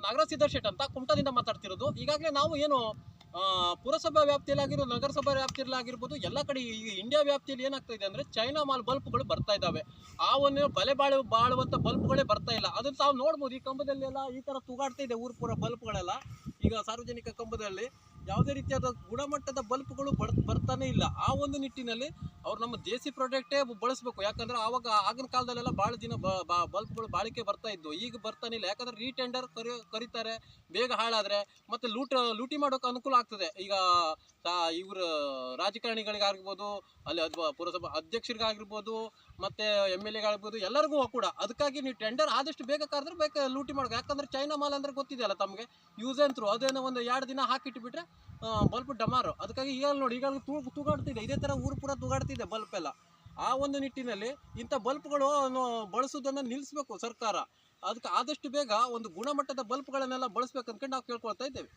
Nagaraj ಸಿದ್ದರ್ set ಅಂತ ಕುಮಟಾದಿಂದ ಮಾತಾಡ್ತಿರೋದು. ಈಗಾಗಲೇ ನಾವು ಏನು ಪುರಸಭಾ ವ್ಯಾಪ್ತಿಯಲ್ಲಿ ಆಗಿರೋದು, ನಗರಸಭಾ ವ್ಯಾಪ್ತಿಯಲ್ಲಿ ಆಗಿರ್ಬೋದು, ಎಲ್ಲ ಕಡೆ ಈ ಇಂಡಿಯಾ ವ್ಯಾಪ್ತಿಯಲ್ಲಿ ಏನಾಗ್ತಾ ಇದೆ ಅಂದರೆ ಚೈನಾ ಮಾಲ್ ಬಲ್ಪ್ಗಳು ಬರ್ತಾ ಇದ್ದಾವೆ. ಆ ಒಂದು ಬಾಳುವಂಥ ಬಲ್ಪ್ಗಳೇ ಬರ್ತಾ ಇಲ್ಲ. ಅದನ್ನು ತಾವು ನೋಡ್ಬೋದು, ಈ ಕಂಬದಲ್ಲೆಲ್ಲ ಈ ಥರ ತೂಗಾಡ್ತಾ ಇದೆ ಊರು ಪೂರ ಬಲ್ಪ್ಗಳೆಲ್ಲ. ಈಗ ಸಾರ್ವಜನಿಕ ಕಂಬದಲ್ಲಿ ಯಾವುದೇ ರೀತಿಯಾದ ಗುಣಮಟ್ಟದ ಬಲ್ಪ್ಗಳು ಬರ್ತಾನೆ ಇಲ್ಲ. ಆ ಒಂದು ನಿಟ್ಟಿನಲ್ಲಿ ಅವ್ರು ನಮ್ಮ ದೇಸಿ ಪ್ರಾಡಕ್ಟೇ ಬಳಸಬೇಕು. ಯಾಕಂದರೆ ಆಗಿನ ಕಾಲದಲ್ಲೆಲ್ಲ ಭಾಳ ದಿನ ಬಲ್ಪ್ಗಳು ಬಾಳಿಕೆ ಬರ್ತಾ ಇದ್ವು, ಈಗ ಬರ್ತಾನೆ ಇಲ್ಲ. ಯಾಕಂದರೆ ರೀಟೆಂಡರ್ ಕರೀತಾರೆ, ಬೇಗ ಹಾಳಾದರೆ ಮತ್ತು ಲೂಟಿ ಮಾಡೋಕೆ ಅನುಕೂಲ ಆಗ್ತದೆ. ಈಗ ಇವರು ರಾಜಕಾರಣಿಗಳಿಗಾಗಿರ್ಬೋದು, ಅಲ್ಲಿ ಅಥವಾ ಪುರಸಭಾ ಅಧ್ಯಕ್ಷರಿಗಾಗಿರ್ಬೋದು, ಮತ್ತು MLA ಗಾಗಿರ್ಬೋದು, ಎಲ್ಲರಿಗೂ ಕೂಡ. ಅದಕ್ಕಾಗಿ ನೀವು ಟೆಂಡರ್ ಆದಷ್ಟು ಬೇಗ ಕರೆದ್ರೆ ಲೂಟಿ ಮಾಡೋಕೆ. ಯಾಕಂದರೆ ಚೈನಾ ಮಾಲ್ ಅಂದರೆ ಗೊತ್ತಿದೆಯಲ್ಲ ತಮಗೆ, ಯೂಸ್ ಆ್ಯಂಡ್ ಥ್ರೂ. ಅದೇನೋ ಒಂದು 2 ದಿನ ಹಾಕಿಟ್ಬಿಟ್ರೆ ಬಲ್ಪ್ ಡಮಾರು. ಅದಕ್ಕಾಗಿ ಈಗ ನೋಡಿ, ಈಗ ತೂಗಾಡ್ತಿದೆ, ಇದೇ ಥರ ಊರು ಪೂರ ತೂಗಾಡ್ತಿದೆ ಬಲ್ಪ್ ಎಲ್ಲ. ಆ ಒಂದು ನಿಟ್ಟಿನಲ್ಲಿ ಇಂಥ ಬಲ್ಪ್ಗಳು ಬಳಸೋದನ್ನು ನಿಲ್ಲಿಸಬೇಕು ಸರ್ಕಾರ. ಅದಕ್ಕೆ ಆದಷ್ಟು ಬೇಗ ಒಂದು ಗುಣಮಟ್ಟದ ಬಲ್ಪ್ಗಳನ್ನೆಲ್ಲ ಬಳಸ್ಬೇಕು ಅಂದ್ಕೊಂಡು ನಾವು ಕೇಳ್ಕೊಳ್ತಾ ಇದ್ದೇವೆ.